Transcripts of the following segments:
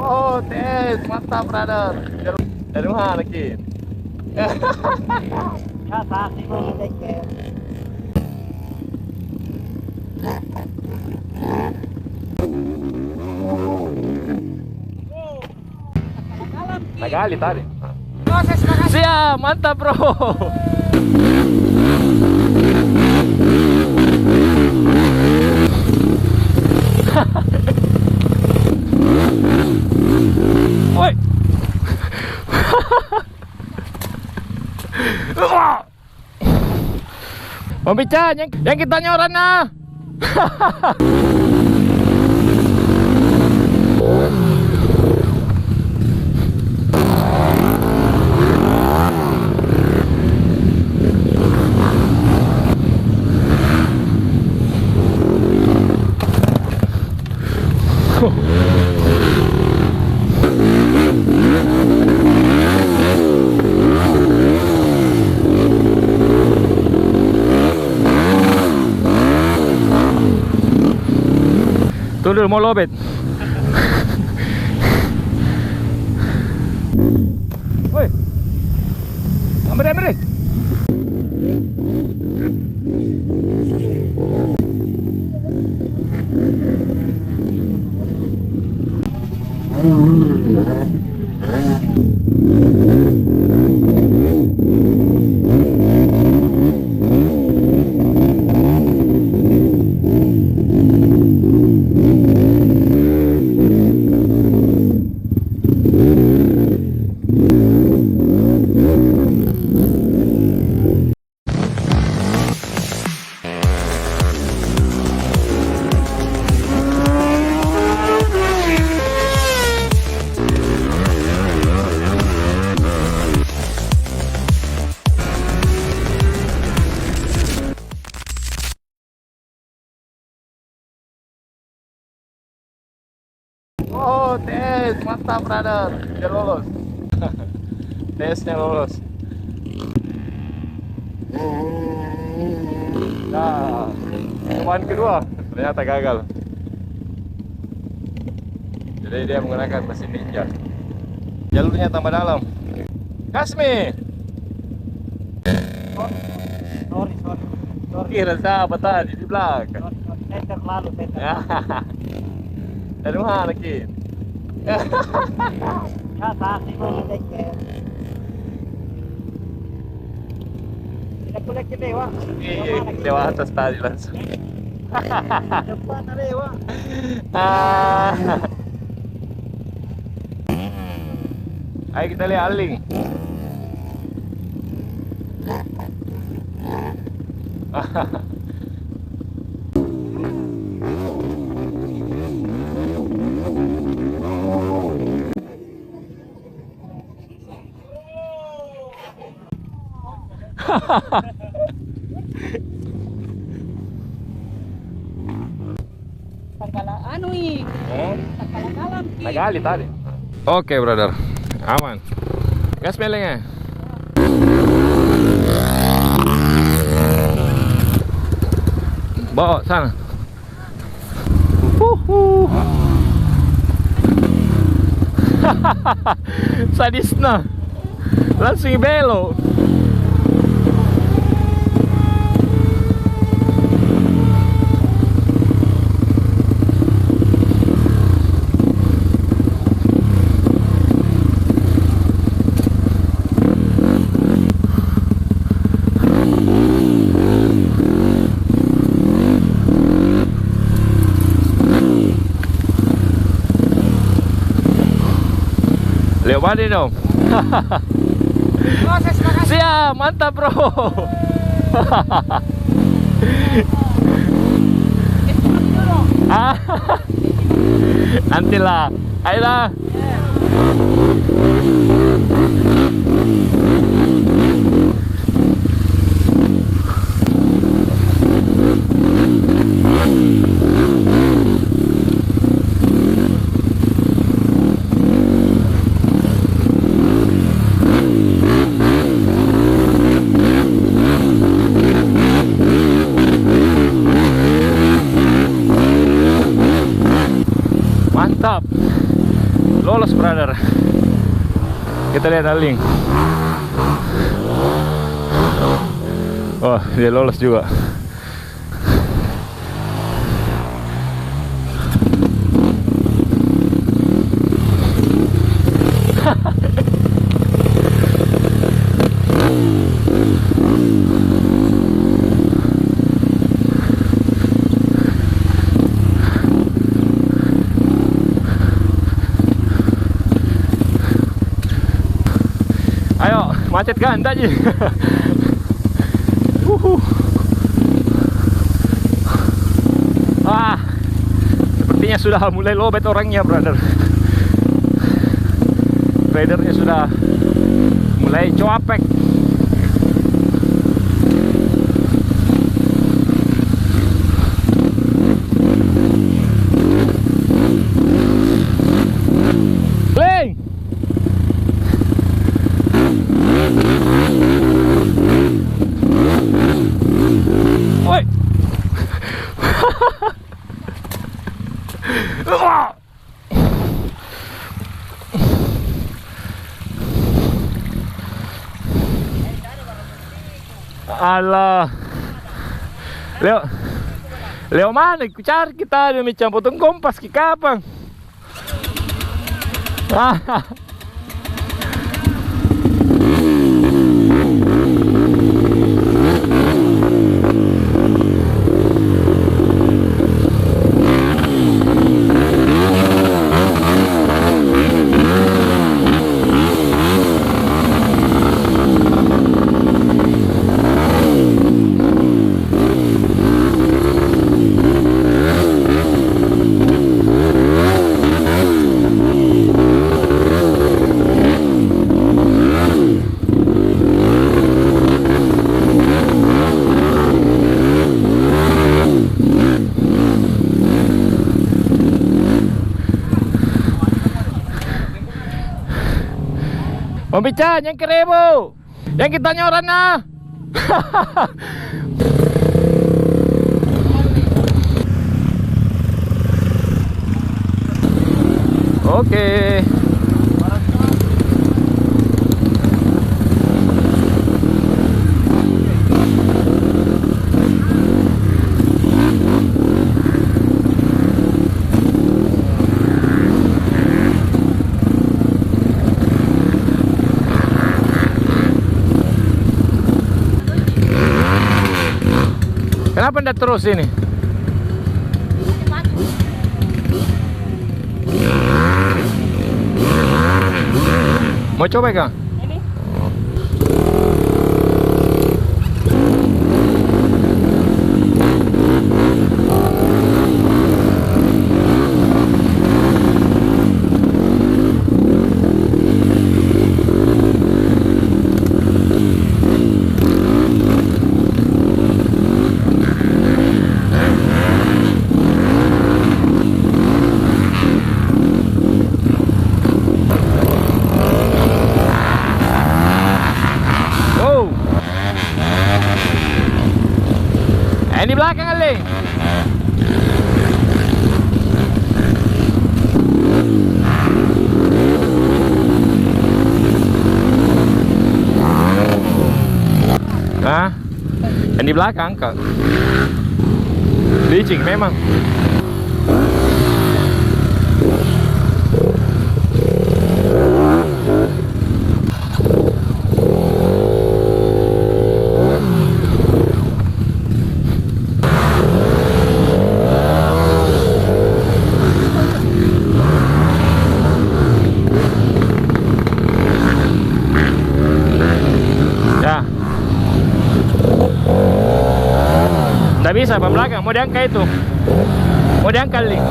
Oh, TS, mantap, brother. Dari mana, Kin? Ya, saksi mau bengkel. Nagali tadi. Proses makasih. Siap, mantap, bro. Woi. Pembicara yang kita nyoran nah. Tunggu mau lobet. Woi. Ambil. Oh, TS, mantap, brother. Dia lolos. TS-nya lolos. Nah, cobaan kedua ternyata gagal. Jadi dia menggunakan mesin ninja. Jalurnya tambah dalam. Kasmi. Sorry. Kira siapa tadi di belakang? Center lalu, center. Ya. Dari mana, Kin? Ya, saksi mau bengkel. Tidak boleh ke dewa. Iya, dewa atas tadi langsung. Depan ada dewa. Ayo kita lihat aling. Nagali tadi. Oke, brother. Aman. Gas melengnya. Bawa sana. Sadisna. Langsung belok. Lewat dong. Proses makasih. Siap, mantap, bro. Nantilah. Ayolah. lolos brother. Kita lihat Aling. Oh, dia lolos juga. Ayo, macet kan tadi. Sepertinya sudah mulai lobet orangnya, brother. Ridernya sudah mulai coapek. Ling! Oi! Alah, Leo mana? Ku cari kita demi potong kompas ki kapan? Pembicaraan yang ke-1000 yang kita nyoran nah. Oke. Kenapa ndak terus ini? Mau coba Kang? Ini. Di belakang kali. Nah, yang di belakang kak. Licin memang. Nggak bisa, ban belakang mau diangkat itu. Mau diangkat link.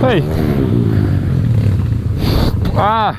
Hei. Wah.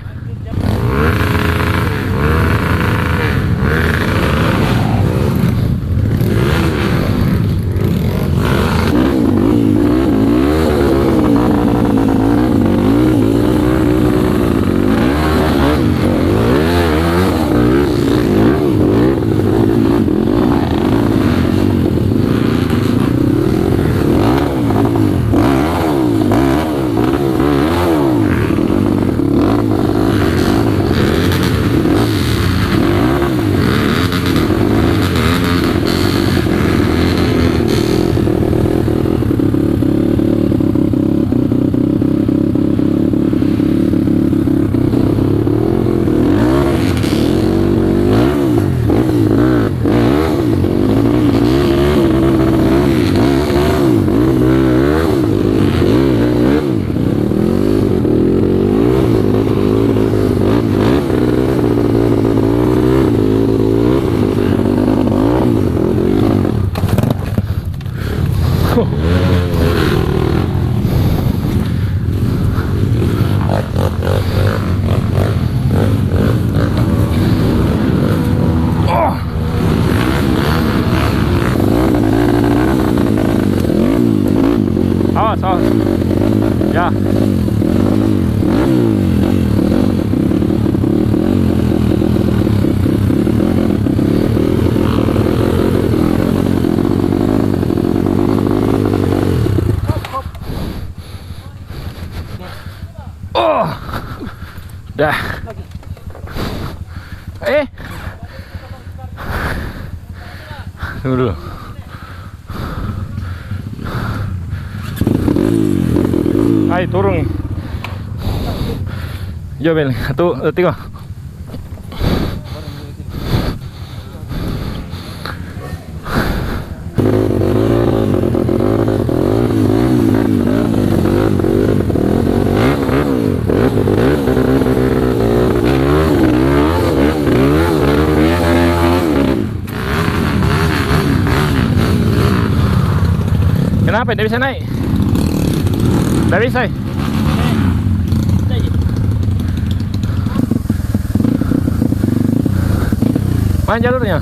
Awas, awas. Ya. Oh. Dah. Tunggu dulu. Ayo turun. Ya Bel, 1, 2, 3. Kenapa tidak bisa naik? Tidak bisa. Mana jalurnya?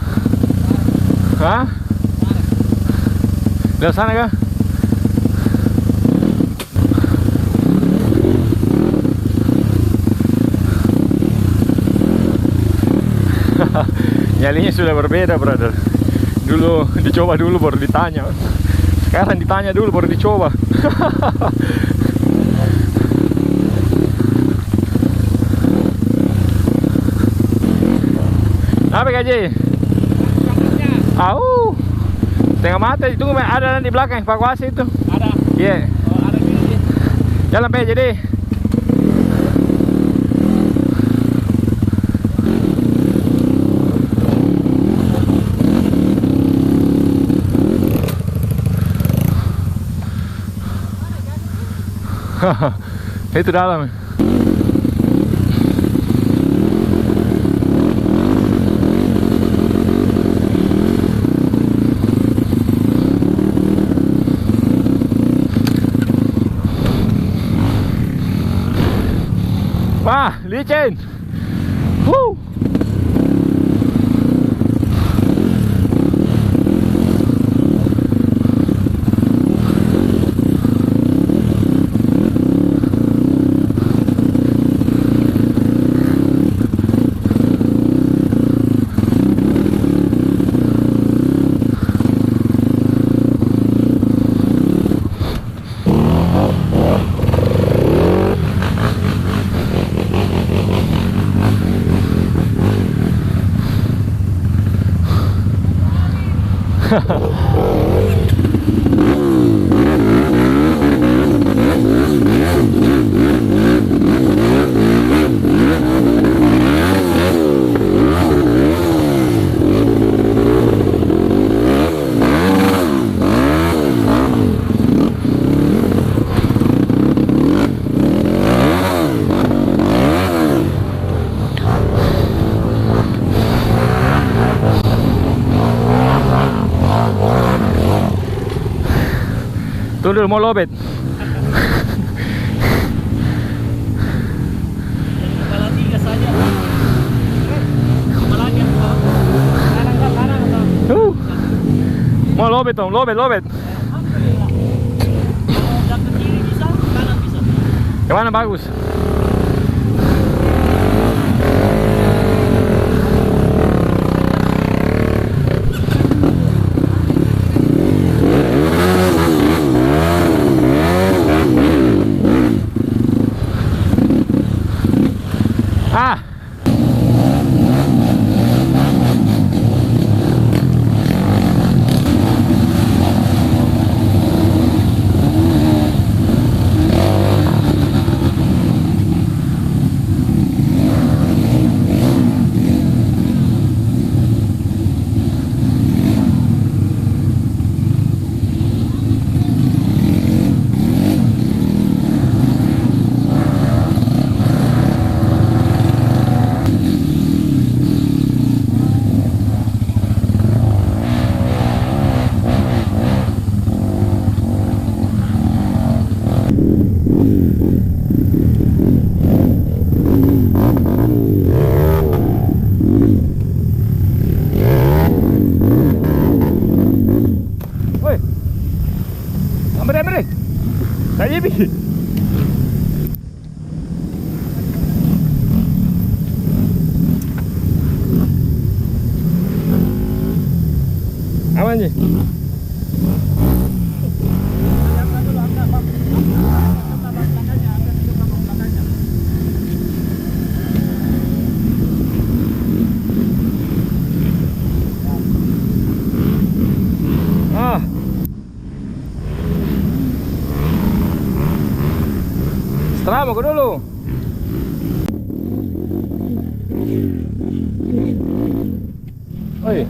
Hah? Dari sana kah? Nyalinya sudah berbeda, brother. Dulu dicoba dulu baru ditanya. Sekarang ditanya dulu baru dicoba. Apa gaji? Au, setengah mata itu ada di belakang evakuasi itu. Ada. Iya. Yeah. Oh, ada di. Jalan pe jadi. Itu dalam. Wah, licin. Woo. Tunggu dulu, mau lobet. lobet om, lobet, lobet. Udah ke kiri bisa, kanan bisa. Yang mana bagus? Ah. Woi. Ambil, ambil. Tak jadi. Aman je. Ah. Setelah aku dulu. Oi.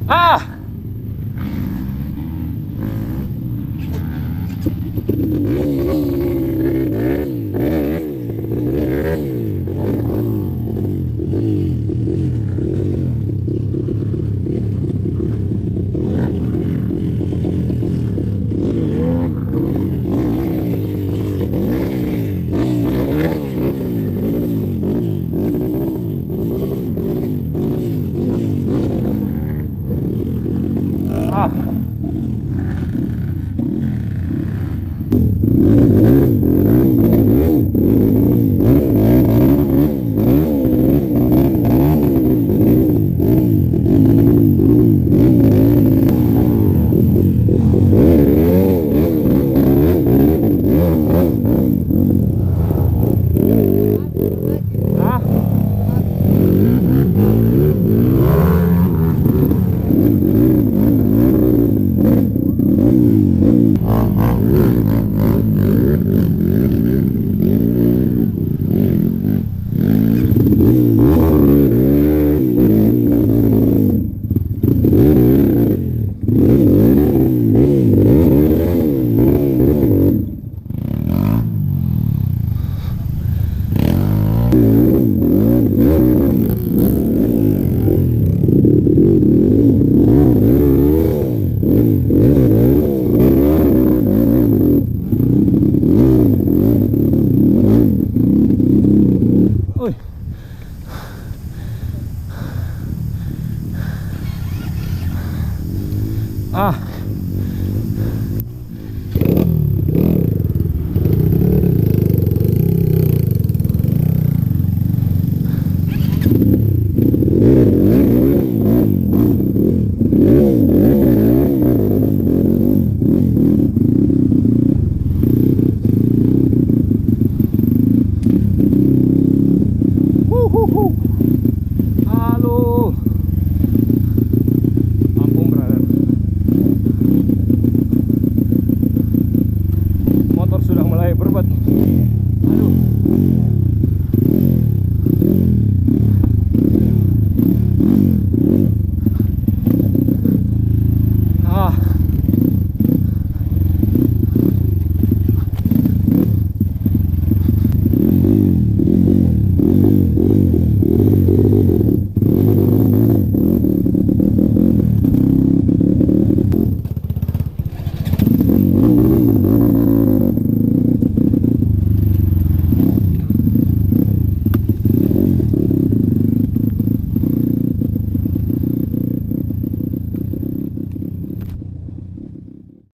Ah! Ah. Uy. Ah.